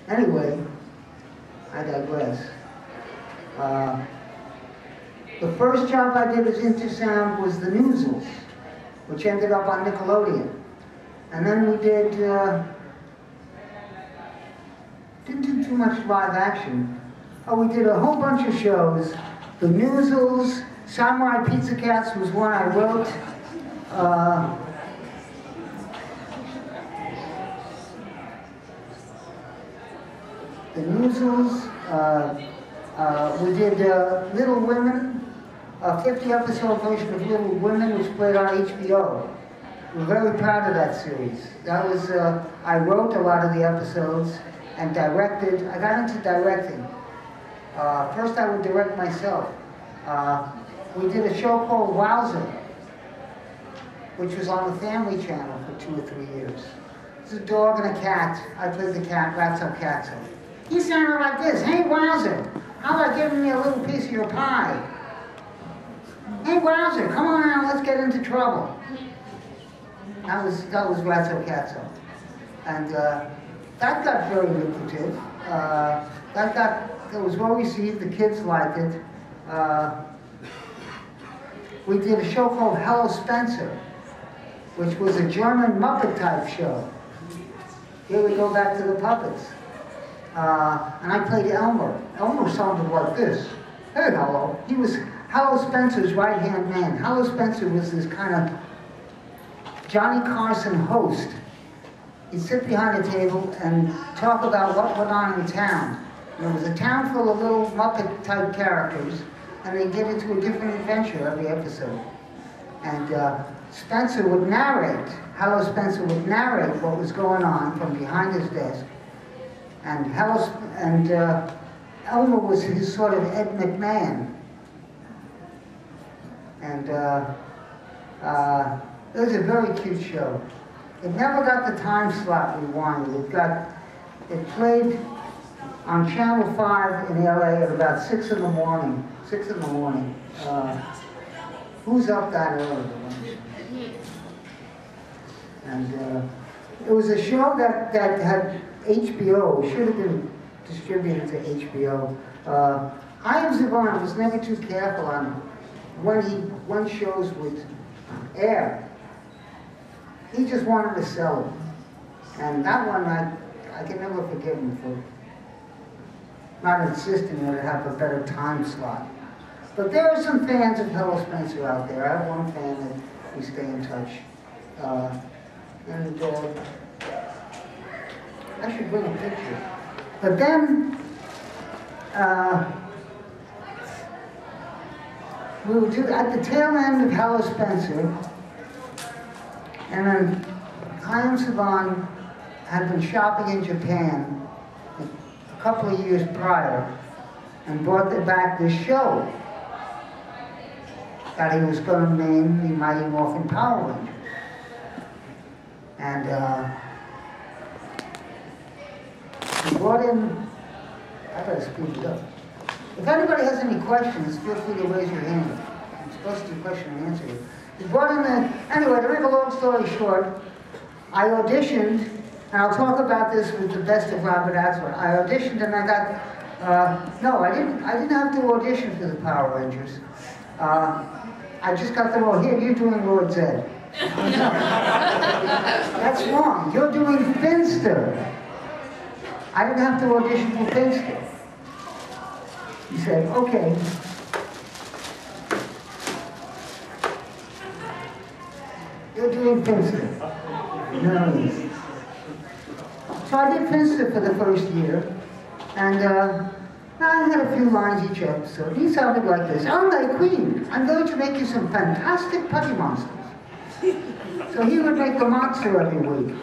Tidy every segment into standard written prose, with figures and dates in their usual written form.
Anyway, I digress. The first job I did as Intersound was the Newsels, which ended up on Nickelodeon. And then we didn't do too much live action. Oh, we did a whole bunch of shows. The Newsels, Samurai Pizza Cats was one I wrote. The Newsels, we did Little Women, a 50-episode version of Little Women, which played on HBO. We're very proud of that series. That was, I wrote a lot of the episodes and directed. I got into directing. First I would direct myself. We did a show called Wowzer, which was on the Family Channel for 2 or 3 years. It's a dog and a cat. I played the cat, Ratso Catso. He sounded like this: "Hey Wowzer, how about giving me a little piece of your pie? Hey Wowzer, come on out, let's get into trouble." That was Ratso Catso. And that got very lucrative. It was well received, the kids liked it. We did a show called Hello Spencer, which was a German Muppet type show. Here we go back to the puppets. And I played Elmer. Elmer sounded like this: "Hey, hello." He was Hello Spencer's right-hand man. Hello Spencer was this kind of Johnny Carson host. He'd sit behind a table and talk about what went on in town. There was a town full of little Muppet-type characters, and they'd get into a different adventure every episode. And Spencer would narrate, Hello Spencer would narrate what was going on from behind his desk. And Elmer was his sort of Ed McMahon. And it was a very cute show. It never got the time slot we wanted. It played on Channel 5 in LA at about 6 in the morning. 6 in the morning. Who's up that early? And it was a show that had HBO, should have been distributed to HBO. Axelrod was never too careful on when shows would air. He just wanted to sell it. And that one, I can never forgive him for not insisting that it have a better time slot. But there are some fans of Hello Spencer out there. I have one fan that we stay in touch. I should bring a picture. But then, we would do at the tail end of Hello Spencer, and then Chaim Saban had been shopping in Japan a couple of years prior and brought back this show that he was going to name the Mighty Morphin Power Rangers. And he brought in, I gotta speed it up. If anybody has any questions, feel free to raise your hand. I'm supposed to do question and answer. He brought in anyway, to make a long story short, I auditioned, and I'll talk about this with the best of Robert Axelrod. I auditioned and I got, no, I didn't have to audition for the Power Rangers. I just got the role. Here, you're doing Lord Zedd. That's wrong. You're doing Finster. I didn't have to audition for Finster. He said, okay. You're doing Finster. No. So I did Finster for the first year, and I had a few lines each episode. He sounded like this: "All right, Queen, I'm going to make you some fantastic putty monsters." So he would make the monster every week.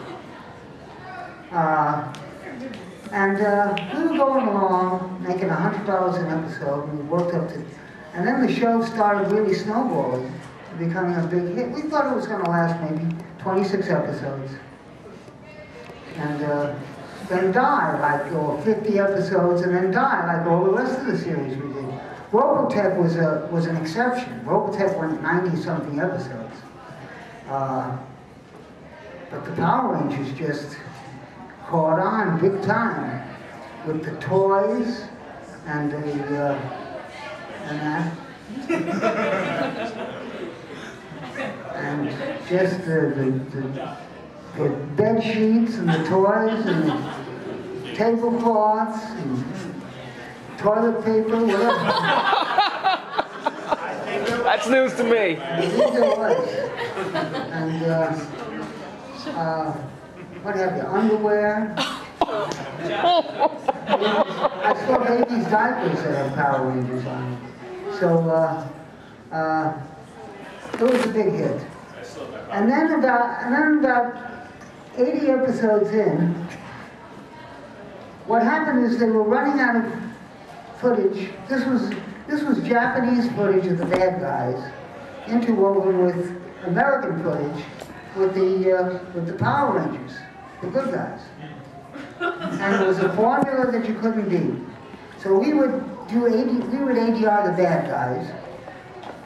And we were going along, making $100 an episode, and we worked up to, and then the show started really snowballing, becoming a big hit. We thought it was going to last maybe 26 episodes. And then die, like, or 50 episodes, and then die, like all the rest of the series we did. Robotech was an exception. Robotech went 90-something episodes. But the Power Rangers just, caught on big time with the toys and the and that. And just the bed sheets and the toys and the tablecloths and toilet paper, whatever. That's news to me. And what have you, underwear? I saw babies' diapers that have Power Rangers on them. So it was a big hit. And then about 80 episodes in, what happened is they were running out of footage. This was Japanese footage of the bad guys, interwoven with American footage with the Power Rangers, the good guys. And it was a formula that you couldn't beat. So we would ADR the bad guys,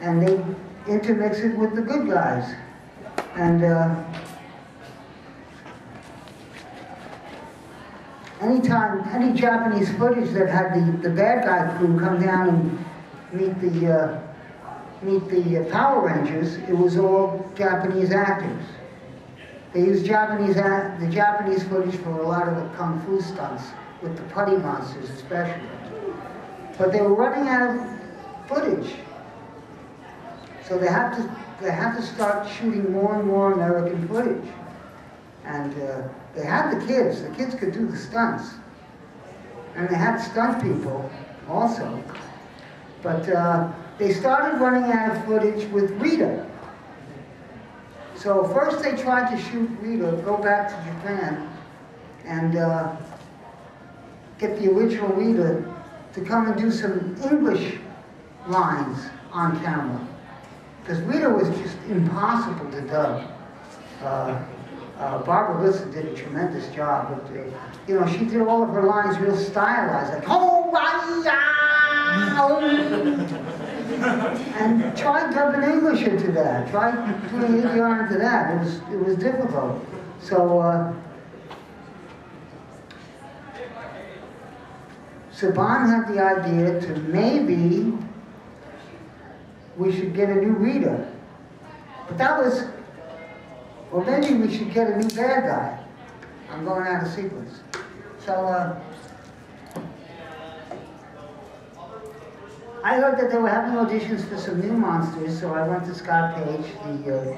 and they'd intermix it with the good guys. And any Japanese footage that had the bad guy crew come down and meet the Power Rangers, it was all Japanese actors. They used the Japanese footage for a lot of the kung fu stunts with the putty monsters especially. But they were running out of footage, so they had to start shooting more and more American footage. And they had the kids could do the stunts. And they had stunt people also. But they started running out of footage with Rita. So first they tried to shoot Rita, go back to Japan, and get the original Rita to come and do some English lines on camera. Because Rita was just impossible to dub. Barbara Wilson did a tremendous job. But, she did all of her lines real stylized, like, oh, and tried dubbing English into that, tried putting ADR into that. It was difficult. So, Saban had the idea to maybe we should get a new Rita. But that was, or maybe we should get a new bad guy. I'm going out of sequence. So, I heard that they were having auditions for some new monsters, so I went to Scott Page, the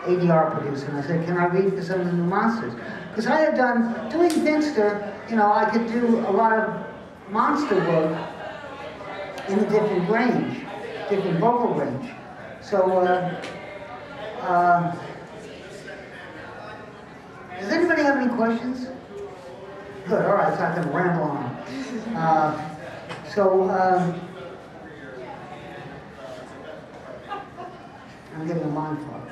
ADR producer, and I said, can I read for some of the new monsters? Because I had doing Finster, I could do a lot of monster work in a different range, different vocal range. So, does anybody have any questions? Good, all right, so I can ramble on. I'm getting a mind fuck.